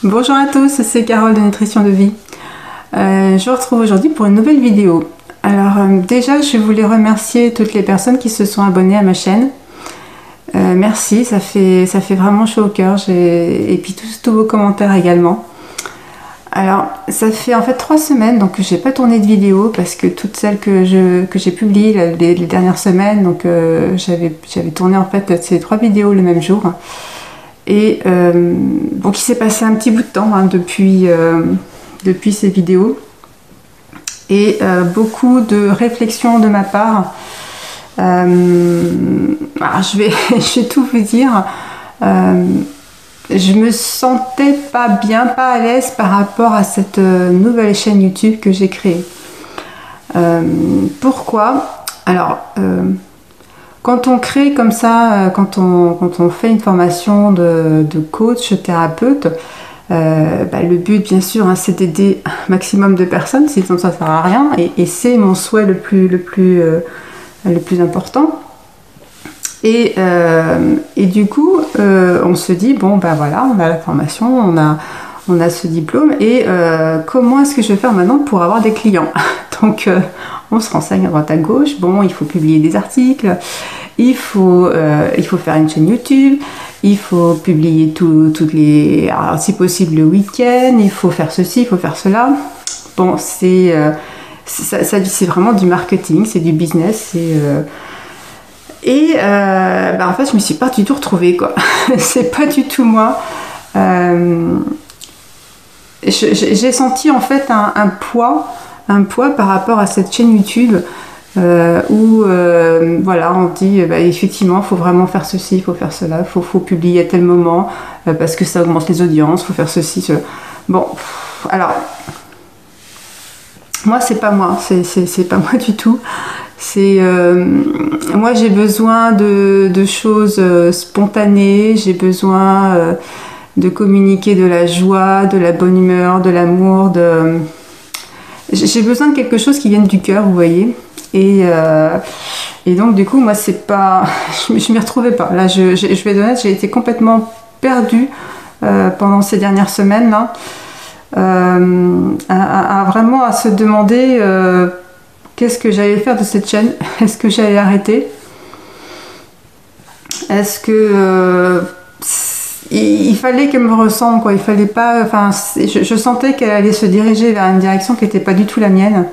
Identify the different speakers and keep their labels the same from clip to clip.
Speaker 1: Bonjour à tous, c'est Carole de Nutrition de Vie. Je vous retrouve aujourd'hui pour une nouvelle vidéo. Alors déjà, je voulais remercier toutes les personnes qui se sont abonnées à ma chaîne. Merci, ça fait vraiment chaud au cœur. Et puis tous vos commentaires également. Alors, ça fait en fait 3 semaines donc que j'ai pas tourné de vidéo parce que toutes celles que j'ai publiées les dernières semaines, donc j'avais tourné en fait ces 3 vidéos le même jour. Et donc il s'est passé un petit bout de temps depuis ces vidéos et beaucoup de réflexions de ma part. Alors je vais tout vous dire. Je me sentais pas bien, pas à l'aise par rapport à cette nouvelle chaîne YouTube que j'ai créée. Pourquoi? Alors quand on crée comme ça, quand on fait une formation de coach, thérapeute, le but bien sûr c'est d'aider un maximum de personnes, sinon ça ne sert à rien, et c'est mon souhait le plus important. Et du coup, on se dit, bon ben voilà, on a la formation, on a ce diplôme, et comment est-ce que je vais faire maintenant pour avoir des clients? Donc on se renseigne à droite à gauche. Bon, il faut publier des articles, il faut faire une chaîne YouTube, il faut publier toutes les... Alors, si possible le week-end, il faut faire ceci, il faut faire cela. Bon, c'est vraiment du marketing, c'est du business, en fait je me suis pas du tout retrouvée, quoi. C'est pas du tout moi. J'ai senti en fait un poids par rapport à cette chaîne YouTube où voilà, on dit effectivement il faut vraiment faire ceci, il faut faire cela, il faut publier à tel moment parce que ça augmente les audiences, il faut faire ceci, cela. Bon, alors moi c'est pas moi, c'est pas moi du tout. C'est moi j'ai besoin de choses spontanées, j'ai besoin de communiquer de la joie, de la bonne humeur, de l'amour, j'ai besoin de quelque chose qui vienne du cœur, vous voyez. Et donc du coup moi c'est pas, je m'y retrouvais pas. Là je vais être honnête, j'ai été complètement perdue pendant ces dernières semaines là, vraiment à se demander qu'est-ce que j'allais faire de cette chaîne. Est-ce que j'allais arrêter? Est-ce que il fallait qu'elle me ressemble, quoi. Il fallait pas, enfin je sentais qu'elle allait se diriger vers une direction qui n'était pas du tout la mienne,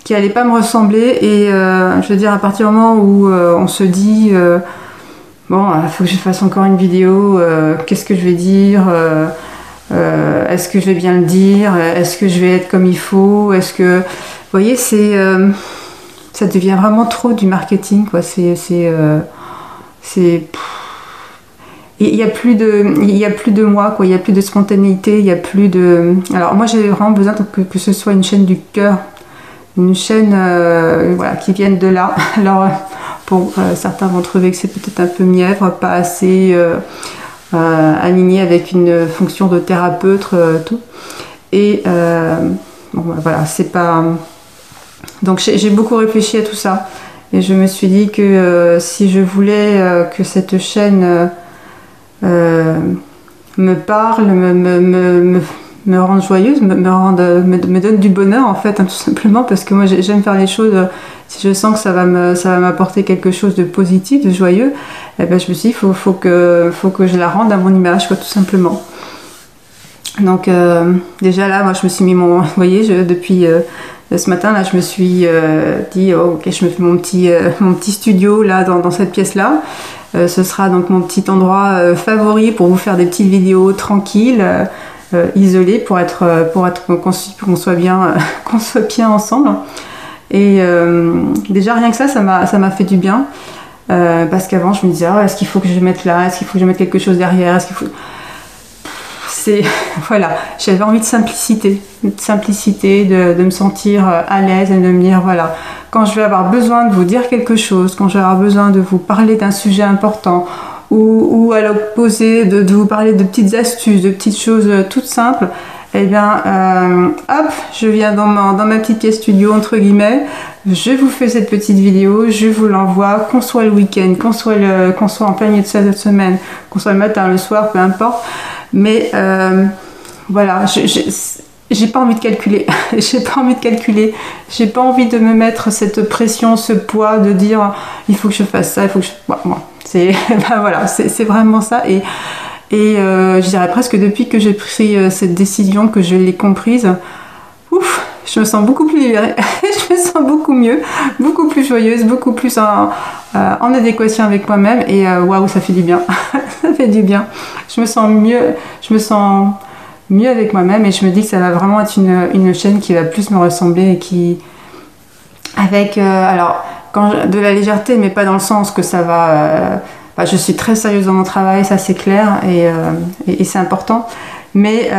Speaker 1: qui allait pas me ressembler. Et je veux dire, à partir du moment où on se dit bon, il faut que je fasse encore une vidéo, qu'est-ce que je vais dire, est-ce que je vais bien le dire, est-ce que je vais être comme il faut, est-ce que, vous voyez, ça devient vraiment trop du marketing, quoi. Il n'y a plus de moi, quoi. Il n'y a plus de spontanéité, il n'y a plus de... Alors moi j'ai vraiment besoin que ce soit une chaîne du cœur, une chaîne voilà, qui vienne de là. Alors bon, certains vont trouver que c'est peut-être un peu mièvre, pas assez aligné avec une fonction de thérapeute, tout. Et bon, voilà, c'est pas... Donc j'ai beaucoup réfléchi à tout ça, et je me suis dit que si je voulais que cette chaîne me parle, me rende joyeuse, me donne du bonheur en fait, hein, tout simplement, parce que moi j'aime faire les choses, si je sens que ça va m'apporter quelque chose de positif, de joyeux, et ben je me suis dit faut que je la rende à mon image, quoi, tout simplement. Donc déjà là, moi je me suis mis vous voyez, depuis ce matin là, je me suis dit oh, ok, je me fais mon petit studio là dans cette pièce là. Ce sera donc mon petit endroit favori pour vous faire des petites vidéos tranquilles, isolées, pour qu'on soit bien ensemble. Et déjà rien que ça m'a fait du bien, parce qu'avant je me disais oh, est-ce qu'il faut que je mette là, est-ce qu'il faut que je mette quelque chose derrière, est-ce qu'il faut... Voilà, j'avais envie de simplicité, de me sentir à l'aise et de me dire voilà, quand je vais avoir besoin de vous dire quelque chose, quand je vais avoir besoin de vous parler d'un sujet important, ou à l'opposé de vous parler de petites astuces, de petites choses toutes simples, eh bien hop, je viens dans ma petite pièce studio entre guillemets, je vous fais cette petite vidéo, je vous l'envoie, qu'on soit le week-end, qu'on soit en plein milieu de cette semaine, qu'on soit le matin, le soir, peu importe. Mais voilà, j'ai pas envie de calculer. J'ai pas envie de calculer. J'ai pas envie de me mettre cette pression, ce poids de dire il faut que je fasse ça, il faut que je. Bon, c'est ben voilà, c'est vraiment ça. Et je dirais presque depuis que j'ai pris cette décision, que je l'ai comprise, ouf, je me sens beaucoup plus libérée. Je me sens beaucoup mieux, beaucoup plus joyeuse, beaucoup plus en adéquation avec moi-même. Et waouh, ça fait du bien. Ça fait du bien. Je me sens mieux avec moi-même, et je me dis que ça va vraiment être une chaîne qui va plus me ressembler et qui avec alors de la légèreté, mais pas dans le sens que ça va je suis très sérieuse dans mon travail, ça c'est clair, et c'est important, mais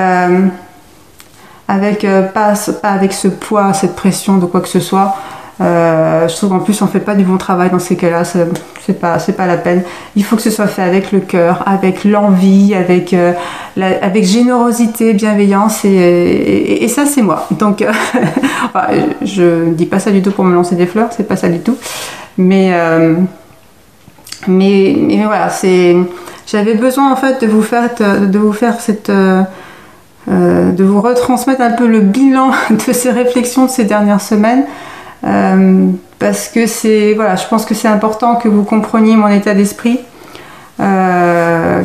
Speaker 1: avec pas avec ce poids, cette pression de quoi que ce soit. Je trouve qu'en plus on fait pas du bon travail dans ces cas-là, c'est pas la peine. Il faut que ce soit fait avec le cœur, avec l'envie, avec générosité, bienveillance, et ça c'est moi. Donc enfin, je dis pas ça du tout pour me lancer des fleurs, c'est pas ça du tout. Mais voilà, j'avais besoin en fait de vous faire cette de vous retransmettre un peu le bilan de ces réflexions de ces dernières semaines. Parce que je pense que c'est important que vous compreniez mon état d'esprit. Je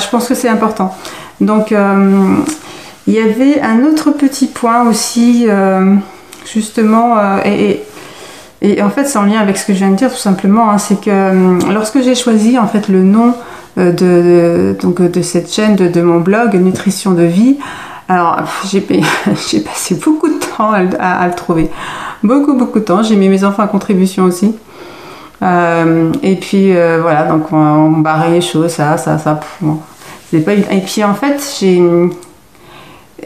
Speaker 1: pense que c'est important. Donc, il y avait un autre petit point aussi, justement, et en fait, c'est en lien avec ce que je viens de dire, tout simplement, hein, c'est que lorsque j'ai choisi en fait le nom de cette chaîne, de mon blog Nutrition de vie. Alors, j'ai passé beaucoup de temps à le trouver. Beaucoup de temps. J'ai mis mes enfants à contribution aussi. Et puis, voilà, donc on barrait les choses, ça. Bon, c'est pas... Et puis, en fait,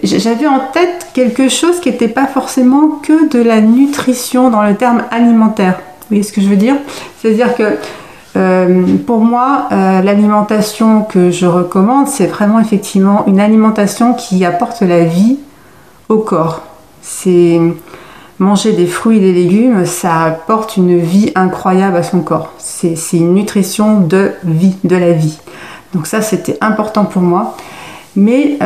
Speaker 1: j'avais en tête quelque chose qui n'était pas forcément que de la nutrition dans le terme alimentaire. Vous voyez ce que je veux dire? C'est-à-dire que pour moi, l'alimentation que je recommande, c'est vraiment effectivement une alimentation qui apporte la vie au corps. C'est manger des fruits et des légumes, ça apporte une vie incroyable à son corps. C'est une nutrition de vie, de la vie. Donc ça, c'était important pour moi. Mais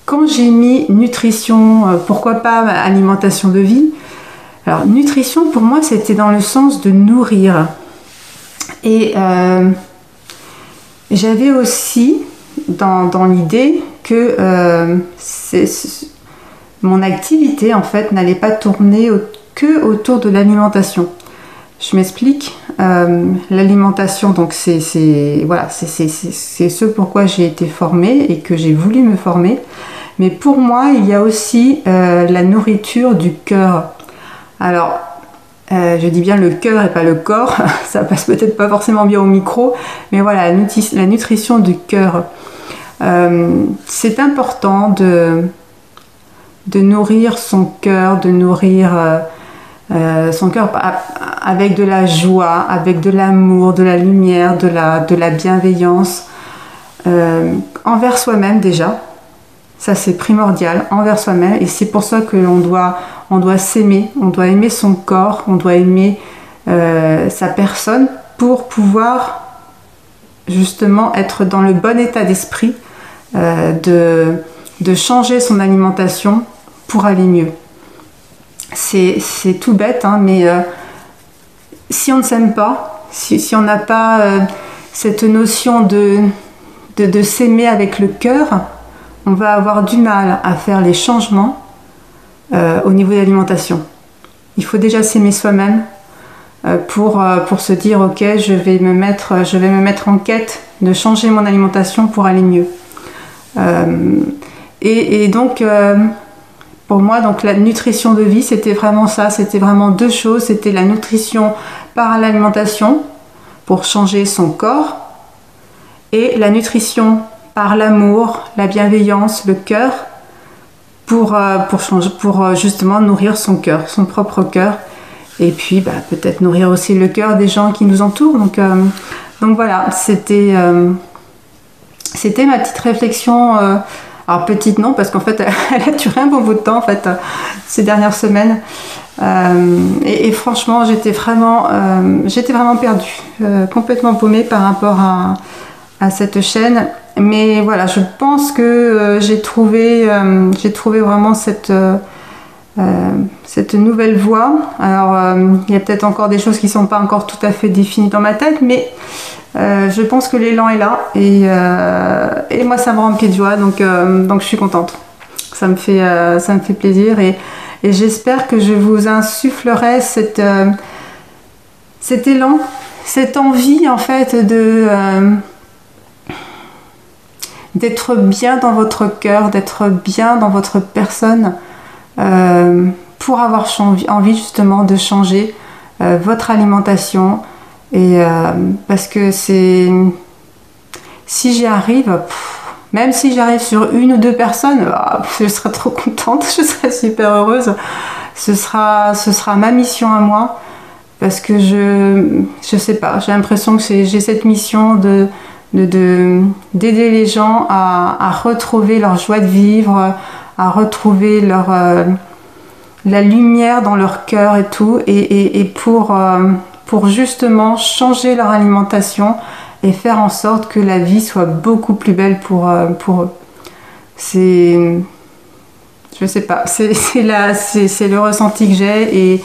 Speaker 1: quand j'ai mis nutrition, pourquoi pas alimentation de vie? Alors nutrition, pour moi, c'était dans le sens de nourrir. Et j'avais aussi dans l'idée que mon activité en fait n'allait pas tourner que autour de l'alimentation. Je m'explique. L'alimentation, donc c'est ce pourquoi j'ai été formée et que j'ai voulu me former. Mais pour moi, il y a aussi la nourriture du cœur. Alors, je dis bien le cœur et pas le corps, ça passe peut-être pas forcément bien au micro, mais voilà, la nutrition du cœur. C'est important de nourrir son cœur, de nourrir son cœur avec de la joie, avec de l'amour, de la lumière, de la bienveillance envers soi-même déjà. Ça c'est primordial, envers soi-même, et c'est pour ça que on doit s'aimer, on doit aimer son corps, on doit aimer sa personne pour pouvoir justement être dans le bon état d'esprit de changer son alimentation pour aller mieux. C'est tout bête, hein, mais si on ne s'aime pas, si on n'a pas cette notion de s'aimer avec le cœur, on va avoir du mal à faire les changements au niveau de l'alimentation. Il faut déjà s'aimer soi-même pour se dire ok, je vais me mettre en quête de changer mon alimentation pour aller mieux. Et donc pour moi, donc la nutrition de vie, c'était vraiment ça, c'était vraiment deux choses. C'était la nutrition par l'alimentation pour changer son corps, et la nutrition par l'amour, la bienveillance, le cœur, pour justement nourrir son cœur, son propre cœur, et puis peut-être nourrir aussi le cœur des gens qui nous entourent. Donc voilà, c'était ma petite réflexion. Alors petite non, parce qu'en fait elle a duré un bon bout de temps en fait ces dernières semaines, et franchement j'étais vraiment perdue, complètement paumée par rapport à cette chaîne. Mais voilà, je pense que j'ai trouvé vraiment cette nouvelle voie. Alors, il y a peut-être encore des choses qui ne sont pas encore tout à fait définies dans ma tête, mais je pense que l'élan est là. Et moi, ça me remplit de joie, donc je suis contente. Ça me fait plaisir. Et j'espère que je vous insufflerai cet élan, cette envie, en fait, d'être bien dans votre cœur, d'être bien dans votre personne, pour avoir envie justement de changer votre alimentation. Et parce que si j'y arrive, même si j'arrive sur 1 ou 2 personnes, je serai trop contente, je serai super heureuse. Ce sera ma mission à moi, parce que je sais pas, j'ai l'impression que j'ai cette mission d'aider les gens à retrouver leur joie de vivre, à retrouver la lumière dans leur cœur et tout, et pour justement changer leur alimentation et faire en sorte que la vie soit beaucoup plus belle pour eux. Je sais pas, c'est le ressenti que j'ai,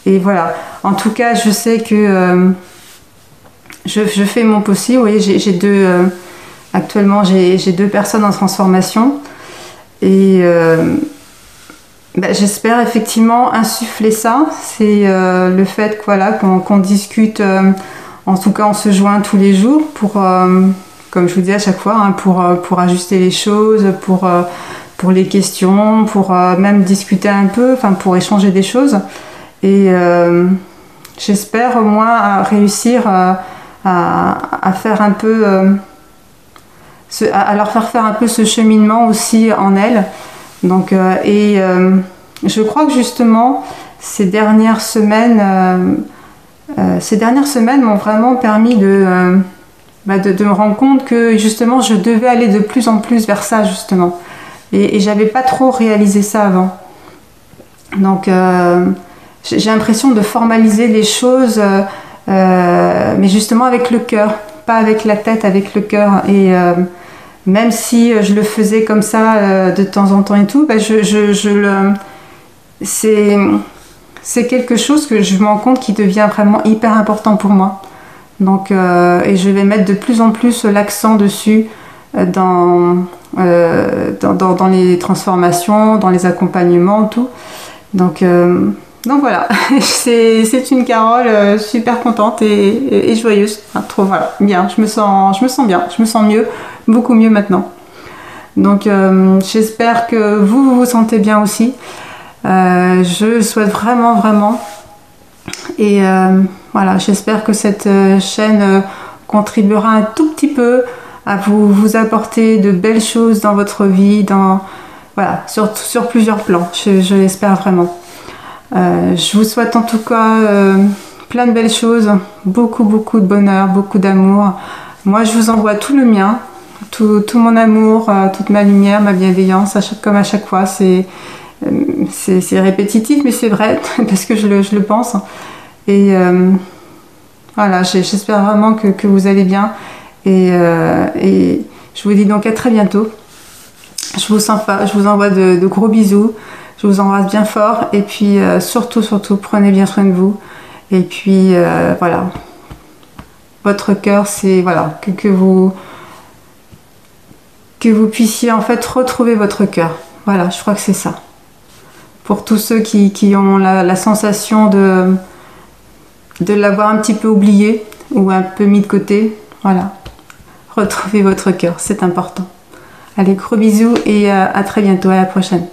Speaker 1: et voilà. En tout cas, je sais que je fais mon possible. Vous voyez, actuellement j'ai 2 personnes en transformation, et j'espère effectivement insuffler ça. C'est le fait qu'on discute, en tout cas on se joint tous les jours pour, comme je vous dis à chaque fois, hein, pour ajuster les choses, pour les questions, pour même discuter un peu, enfin pour échanger des choses. Et j'espère au moins réussir à faire un peu, à leur faire un peu ce cheminement aussi en elles. Donc, je crois que justement ces dernières semaines m'ont vraiment permis de me rendre compte que justement je devais aller de plus en plus vers ça, justement, et j'avais pas trop réalisé ça avant. Donc j'ai l'impression de formaliser les choses, mais justement avec le cœur, pas avec la tête, avec le cœur. Et même si je le faisais comme ça de temps en temps et tout, c'est quelque chose que je me rends compte qui devient vraiment hyper important pour moi. Donc, et je vais mettre de plus en plus l'accent dessus dans les transformations, dans les accompagnements, tout. Donc voilà, c'est une Carole super contente et joyeuse. Enfin, trop, voilà, bien, je me sens bien, je me sens mieux, beaucoup mieux maintenant. Donc j'espère que vous vous sentez bien aussi. Je souhaite vraiment. Et voilà, j'espère que cette chaîne contribuera un tout petit peu à vous apporter de belles choses dans votre vie, voilà, sur plusieurs plans. Je l'espère vraiment. Je vous souhaite en tout cas plein de belles choses, beaucoup de bonheur, beaucoup d'amour. Moi, je vous envoie tout le mien, tout mon amour, toute ma lumière, ma bienveillance, comme à chaque fois. C'est répétitif, mais c'est vrai, parce que je le pense. Et voilà, j'espère vraiment que vous allez bien. Et je vous dis donc à très bientôt. Je vous envoie de gros bisous. Je vous embrasse bien fort. Et puis surtout, prenez bien soin de vous. Et puis voilà. Votre cœur, c'est voilà, que vous puissiez en fait retrouver votre cœur. Voilà, je crois que c'est ça. Pour tous ceux qui ont la sensation de l'avoir un petit peu oublié ou un peu mis de côté, voilà. Retrouvez votre cœur, c'est important. Allez, gros bisous et à très bientôt, à la prochaine.